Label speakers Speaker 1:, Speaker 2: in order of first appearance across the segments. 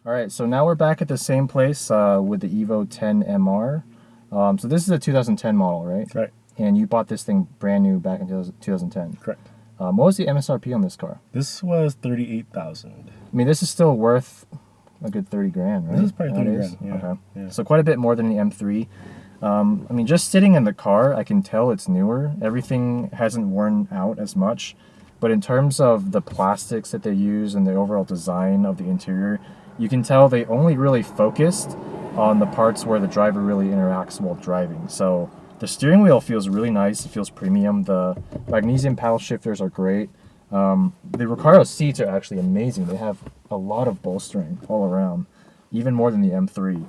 Speaker 1: All right, so now we're back at the same place with the Evo X MR. So this is a 2010 model, right?
Speaker 2: Right.
Speaker 1: And you bought this thing brand new back in 2010.
Speaker 2: Correct.
Speaker 1: What was the MSRP on this car?
Speaker 2: This was $38,000.
Speaker 1: I mean, this is still worth a good 30 grand, right?
Speaker 2: This is probably 30
Speaker 1: Nowadays?
Speaker 2: grand. Yeah.
Speaker 1: Okay.
Speaker 2: Yeah.
Speaker 1: So quite a bit more than the M3. I mean, just sitting in the car, I can tell it's newer. Everything hasn't worn out as much. But in terms of the plastics that they use and the overall design of the interior, you can tell they only really focused on the parts where the driver really interacts while driving. So the steering wheel feels really nice. It feels premium. The magnesium paddle shifters are great. The Recaro seats are actually amazing. They have a lot of bolstering all around, even more than the M3.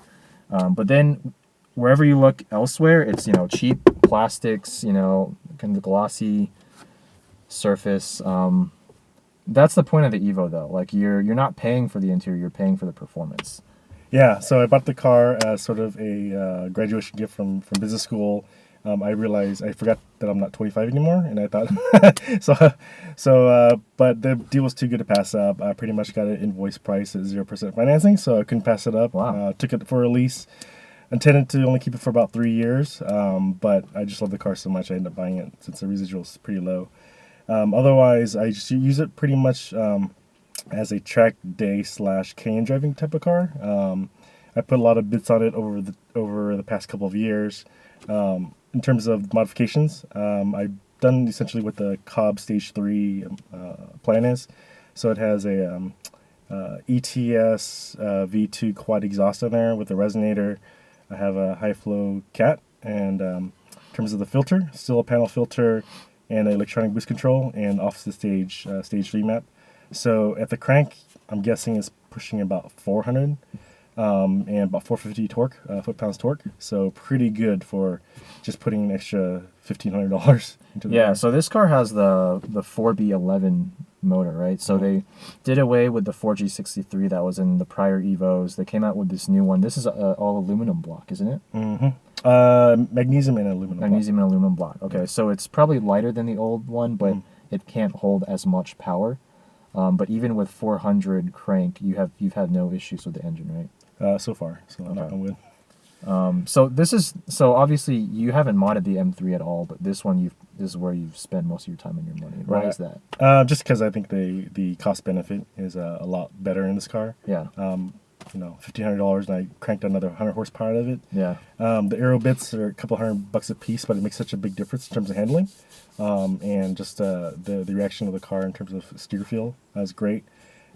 Speaker 1: But then wherever you look elsewhere, it's, you know, cheap plastics, you know, kind of glossy surface. That's the point of the Evo, though. Like, you're not paying for the interior, you're paying for the performance.
Speaker 2: Yeah, so I bought the car as sort of a graduation gift from business school. I realized I forgot that I'm not 25 anymore, and I thought but the deal was too good to pass up. I pretty much got an invoice price at 0% financing, so I couldn't pass it up.
Speaker 1: Wow.
Speaker 2: Took it for a lease. Intended to only keep it for about 3 years, but I just love the car so much I ended up buying it since the residual is pretty low. Otherwise, I just use it pretty much as a track day / canyon driving type of car. I put a lot of bits on it over the past couple of years. In terms of modifications, I've done essentially what the Cobb Stage 3 plan is. So it has a ETS V2 quad exhaust in there with a resonator. I have a high flow cat, and in terms of the filter, still a panel filter and an electronic boost control and off the stage 3 map. So at the crank, I'm guessing it's pushing about 400 and about 450 torque, foot-pounds torque. So pretty good for just putting an extra $1,500 into the car.
Speaker 1: So this car has the 4B11 motor, right? So they did away with the 4G63 that was in the prior Evos. They came out with this new one. This is all aluminum block, isn't it?
Speaker 2: Mm-hmm. Magnesium and aluminum.
Speaker 1: Magnesium and aluminum block. Okay, so it's probably lighter than the old one, but it can't hold as much power. But even with 400 crank, you've had no issues with the engine, right?
Speaker 2: So far, so I'm not with.
Speaker 1: So obviously you haven't modded the M3 at all, but this one this is where you've spent most of your time and your money. Why is that? Just
Speaker 2: because I think the cost benefit is a lot better in this car.
Speaker 1: Yeah.
Speaker 2: You know, $1,500, and I cranked another 100 horsepower out of it.
Speaker 1: Yeah.
Speaker 2: The aero bits are a couple $100 a piece, but it makes such a big difference in terms of handling, and just the reaction of the car in terms of steer feel is great.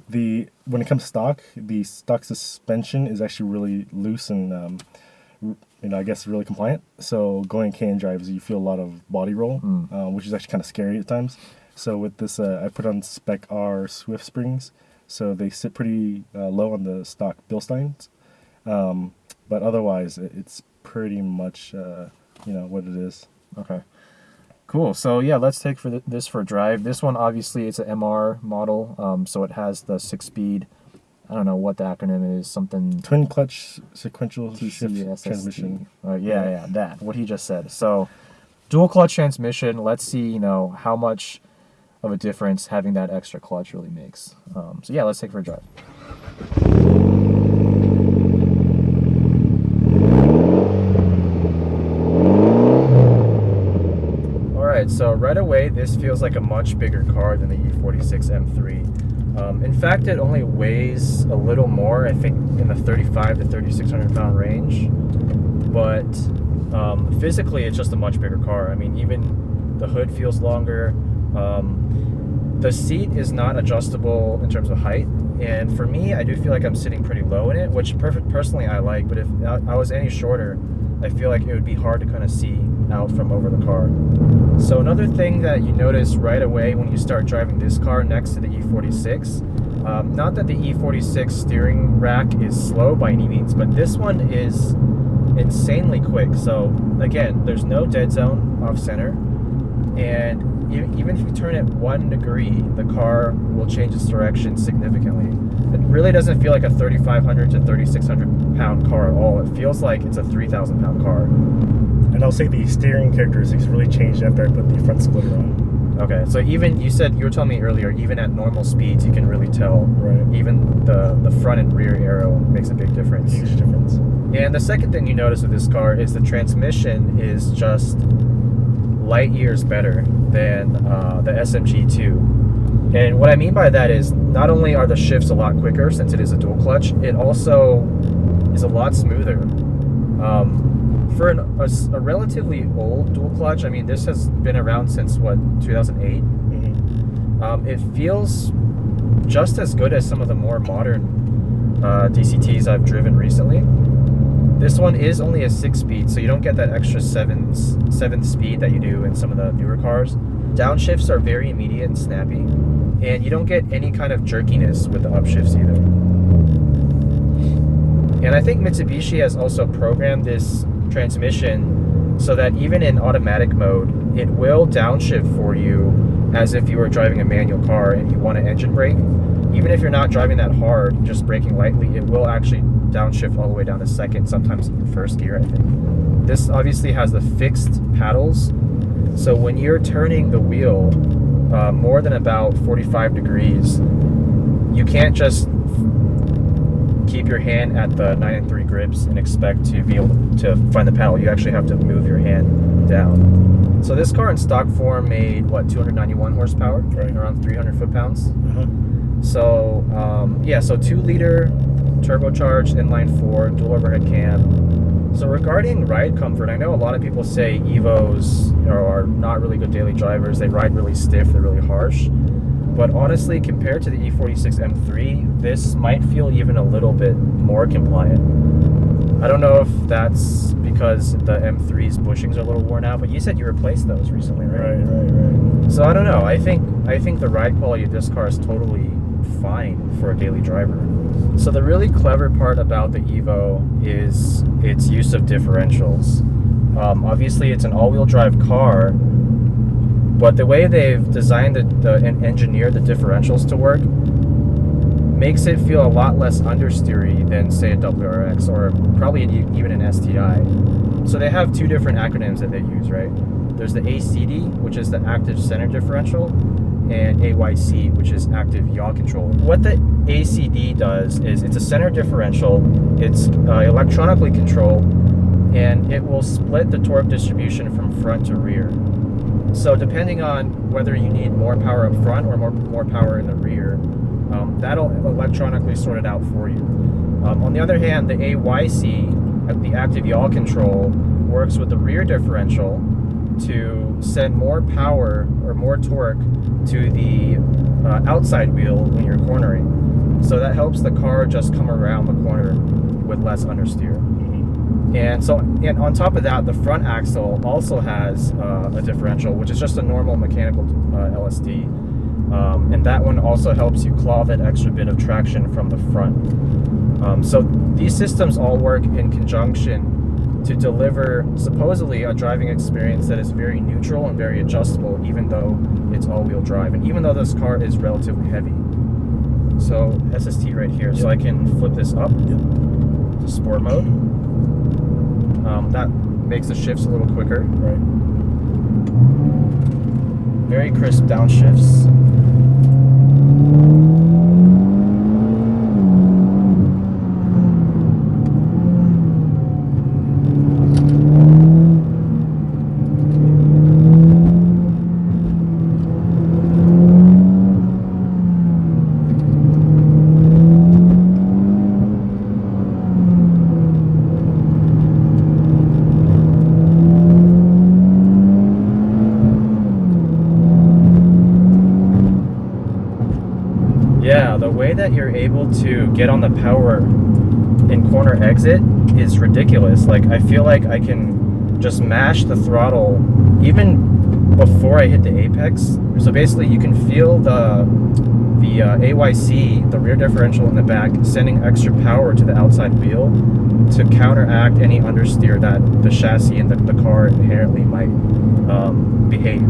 Speaker 2: When it comes to stock, the stock suspension is actually really loose and I guess really compliant. So going canyon drives, you feel a lot of body roll, which is actually kind of scary at times. So with this, I put on Spec R Swift springs, so they sit pretty low on the stock Bilsteins. But otherwise, it's pretty much what it is.
Speaker 1: Okay. Cool. So yeah, let's take this for a drive. This one, obviously, it's an MR model, so it has the 6-speed. I don't know what the acronym is. Something.
Speaker 2: Twin clutch sequential shift
Speaker 1: TCSST.
Speaker 2: transmission.
Speaker 1: Yeah, that. What he just said. So, dual clutch transmission. Let's see, how much of a difference having that extra clutch really makes. So yeah, let's take it for a drive. So right away, this feels like a much bigger car than the E46 M3. In fact, it only weighs a little more, I think, in the 35 to 3,600 pound range. But physically, it's just a much bigger car. I mean, even the hood feels longer. The seat is not adjustable in terms of height. And for me, I do feel like I'm sitting pretty low in it, which personally I like. But if I was any shorter, I feel like it would be hard to kind of see out from over the car. So another thing that you notice right away when you start driving this car next to the E46, not that the E46 steering rack is slow by any means, but this one is insanely quick. So again, there's no dead zone off center, and even if you turn it 1 degree, the car will change its direction significantly. It really doesn't feel like a 3,500 to 3,600 pound car at all. It feels like it's a 3,000 pound car.
Speaker 2: And I'll say the steering characteristics really changed after I put the front splitter on.
Speaker 1: Okay, so even you were telling me earlier, even at normal speeds, you can really tell.
Speaker 2: Right.
Speaker 1: Even the front and rear aero makes a big difference.
Speaker 2: Huge difference.
Speaker 1: And the second thing you notice with this car is the transmission is just light years better than the SMG2. And what I mean by that is not only are the shifts a lot quicker since it is a dual clutch, it also is a lot smoother. For a relatively old dual clutch, I mean, this has been around since, what, 2008?
Speaker 2: Mm-hmm.
Speaker 1: It feels just as good as some of the more modern DCTs I've driven recently. This one is only a 6-speed, so you don't get that extra 7th speed that you do in some of the newer cars. Downshifts are very immediate and snappy, and you don't get any kind of jerkiness with the upshifts either. And I think Mitsubishi has also programmed this transmission so that even in automatic mode, it will downshift for you as if you were driving a manual car and you want to engine brake. Even if you're not driving that hard, just braking lightly, it will actually downshift all the way down to second, sometimes even first gear, I think. This obviously has the fixed paddles, so when you're turning the wheel more than about 45 degrees, you can't just keep your hand at the 9 3 grips and expect to be able to find the pedal. You actually have to move your hand down. So this car in stock form made, what, 291 horsepower?
Speaker 2: Right.
Speaker 1: Around 300 foot-pounds.
Speaker 2: Uh-huh.
Speaker 1: So, yeah, so 2-liter turbocharged inline-4 dual overhead cam. So regarding ride comfort, I know a lot of people say Evos are not really good daily drivers. They ride really stiff, they're really harsh. But honestly, compared to the E46 M3, this might feel even a little bit more compliant. I don't know if that's because the M3's bushings are a little worn out, but you said you replaced those recently, right?
Speaker 2: Right.
Speaker 1: So I don't know. I think the ride quality of this car is totally fine for a daily driver. So the really clever part about the Evo is its use of differentials. Obviously, it's an all-wheel drive car, but the way they've designed and engineered the differentials to work makes it feel a lot less understeery than, say, a WRX or probably even an STI. So they have two different acronyms that they use, right? There's the ACD, which is the active center differential, and AYC, which is active yaw control. What the ACD does is it's a center differential, it's electronically controlled, and it will split the torque distribution from front to rear. So depending on whether you need more power up front or more power in the rear, that'll electronically sort it out for you. On the other hand, the AYC, the active yaw control, works with the rear differential to send more power or more torque to the outside wheel when you're cornering. So that helps the car just come around the corner with less understeer. And on top of that, the front axle also has a differential, which is just a normal mechanical LSD. And that one also helps you claw that extra bit of traction from the front. So these systems all work in conjunction to deliver supposedly a driving experience that is very neutral and very adjustable, even though it's all-wheel drive, and even though this car is relatively heavy. So SST right here, yep. So I can flip this up to sport mode. That makes the shifts a little quicker.
Speaker 2: Right.
Speaker 1: Very crisp downshifts. Yeah, the way that you're able to get on the power in corner exit is ridiculous. Like, I feel like I can just mash the throttle even before I hit the apex. So basically you can feel the AYC, the rear differential in the back, sending extra power to the outside wheel to counteract any understeer that the chassis and the car inherently might behave.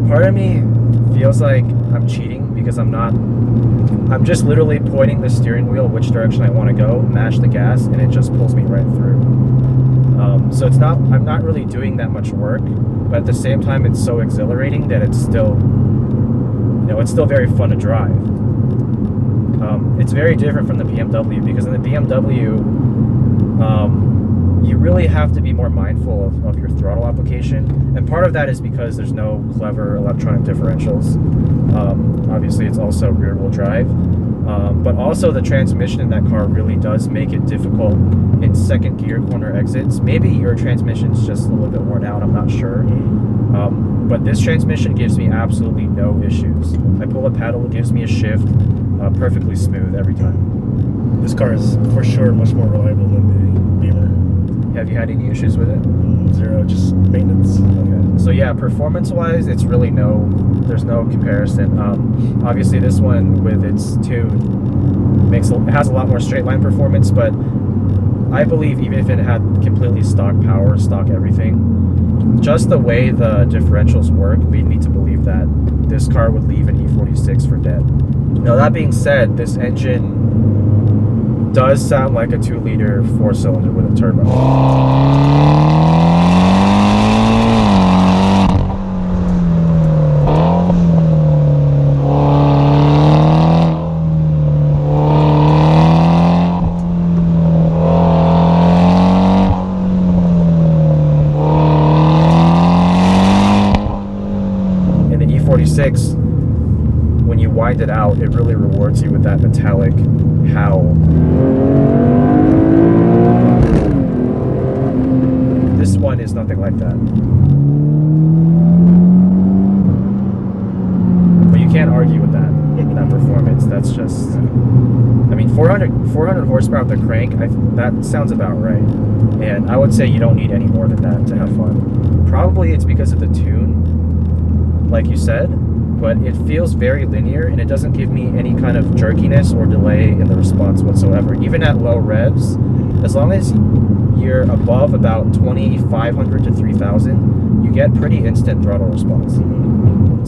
Speaker 1: Part of me feels like I'm cheating because I'm just literally pointing the steering wheel which direction I want to go, mash the gas, and it just pulls me right through. So I'm not really doing that much work, but at the same time it's so exhilarating that it's still, it's still very fun to drive. It's very different from the BMW, because in the BMW, you really have to be more mindful of your throttle application, and part of that is because there's no clever electronic differentials. Obviously it's also rear wheel drive, but also the transmission in that car really does make it difficult in second gear corner exits. Maybe your transmission's just a little bit worn out, I'm not sure. But this transmission gives me absolutely no issues. I pull a pedal, it gives me a shift, perfectly smooth every time.
Speaker 2: This car is for sure much more reliable than the Beamer.
Speaker 1: Have you had any issues with it?
Speaker 2: Zero, just maintenance.
Speaker 1: Okay. So yeah, performance-wise, it's really there's no comparison. Obviously, this one with its tune has a lot more straight line performance, but I believe even if it had completely stock power, stock everything, just the way the differentials work lead me to believe that this car would leave an E46 for dead. Now that being said, this engine does sound like a 2-liter 4-cylinder with a turbo. In the E46, when you wind it out, it really rewards you with that metallic howl. This one is nothing like that. But you can't argue with that performance. That's just, I mean, 400 horsepower with the crank, that sounds about right. And I would say you don't need any more than that to have fun. Probably it's because of the tune, like you said, but it feels very linear, and it doesn't give me any kind of jerkiness or delay in the response whatsoever. Even at low revs, as long as you're above about 2,500 to 3,000, you get pretty instant throttle response.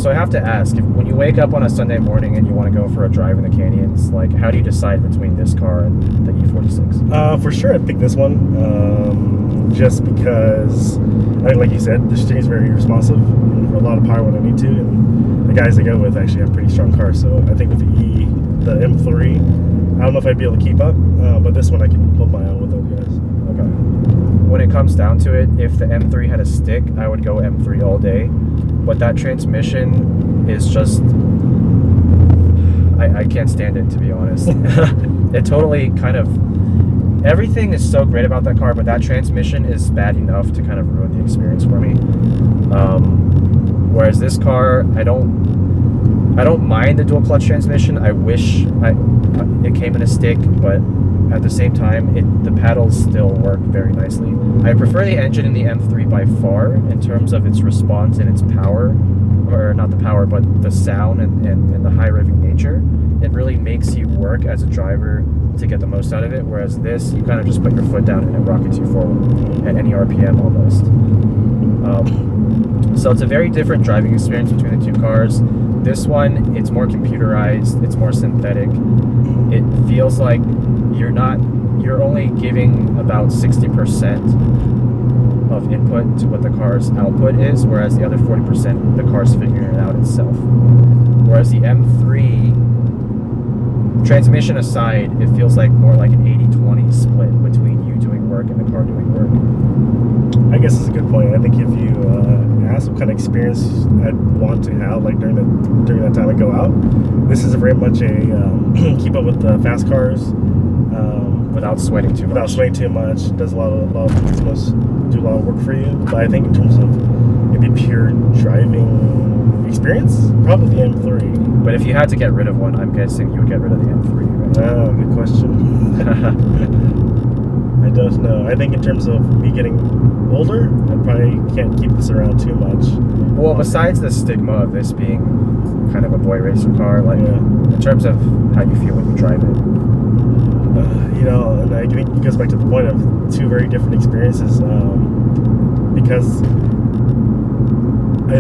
Speaker 1: So I have to ask, when you wake up on a Sunday morning and you want to go for a drive in the canyons, like, how do you decide between this car and the E46?
Speaker 2: For sure I'd pick this one, just because, like you said, the steering is very responsive, and a lot of power when I need to, and the guys I go with actually have pretty strong cars, so I think with the M3, I don't know if I'd be able to keep up, but this one I can hold my own with those guys.
Speaker 1: Okay. When it comes down to it, if the M3 had a stick, I would go M3 all day. But that transmission is just, I can't stand it, to be honest. It totally kind of, everything is so great about that car, but that transmission is bad enough to kind of ruin the experience for me. Whereas this car, I don't mind the dual clutch transmission. I wish it came in a stick, but at the same time, the pedals still work very nicely. I prefer the engine in the M3 by far in terms of its response and its power, or not the power, but the sound and the high revving nature. It really makes you work as a driver to get the most out of it, whereas this, you kind of just put your foot down and it rockets you forward at any RPM almost. So it's a very different driving experience between the two cars. This one, it's more computerized, it's more synthetic. It feels like you're only giving about 60% of input to what the car's output is, whereas the other 40%, the car's figuring it out itself. Whereas the M3, transmission aside, it feels like more like an 80-20 split between you doing work and the car doing work.
Speaker 2: I guess it's a good point. I think if you ask what kind of experience I'd want to have, like during that time I go out, this is very much a keep up with the fast cars
Speaker 1: without sweating too much.
Speaker 2: Without sweating too much, does a lot of things, do a lot of work for you. But I think in terms of maybe pure driving experience, probably the M3.
Speaker 1: But if you had to get rid of one, I'm guessing you would get rid of the M3, right?
Speaker 2: Oh, good question. I don't know. I think in terms of me getting older, I probably can't keep this around too much.
Speaker 1: Well, besides the stigma of this being kind of a boy racer car, like in terms of how you feel when you drive it.
Speaker 2: And I think it goes back to the point of two very different experiences. Because the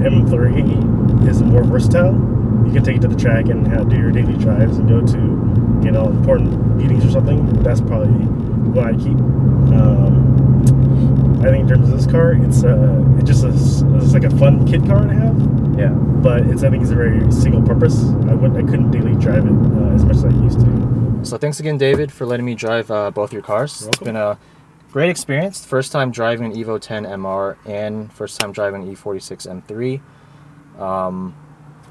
Speaker 2: M3 is more versatile, you can take it to the track and do your daily drives and go to, you know, important meetings or something. That's probably what I keep. I think in terms of this car, it's like a fun kid car to have.
Speaker 1: Yeah.
Speaker 2: But I think it's a very single purpose. I couldn't daily drive it as much as I used to.
Speaker 1: So thanks again, David, for letting me drive both your cars.
Speaker 2: You're
Speaker 1: It's
Speaker 2: welcome.
Speaker 1: been a great experience. First time driving an Evo X MR and first time driving an E46 M3.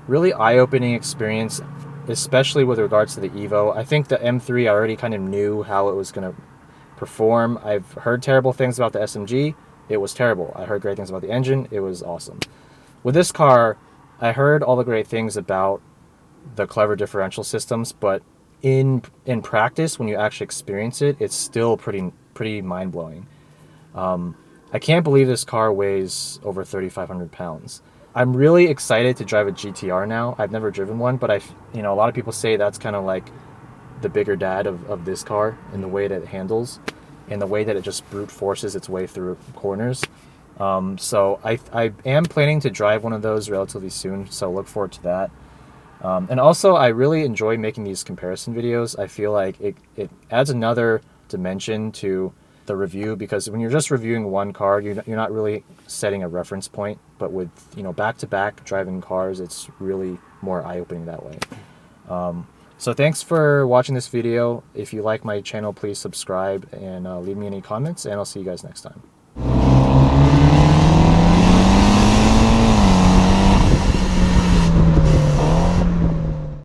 Speaker 1: Really eye-opening experience, especially with regards to the Evo. I think the M3, I already kind of knew how it was going to perform. I've heard terrible things about the SMG. It was terrible. I heard great things about the engine. It was awesome. With this car, I heard all the great things about the clever differential systems, but in practice, when you actually experience it, it's still pretty mind-blowing. I can't believe this car weighs over 3,500 pounds. I'm really excited to drive a GTR now. I've never driven one, but a lot of people say that's kind of like the bigger dad of this car in the way that it handles and the way that it just brute forces its way through corners. So I am planning to drive one of those relatively soon, so look forward to that. And also, I really enjoy making these comparison videos. I feel like it adds another dimension to the review, because when you're just reviewing one car, you're not really setting a reference point. But with back-to-back driving cars, it's really more eye-opening that way. So thanks for watching this video. If you like my channel, please subscribe and leave me any comments, and I'll see you guys next time.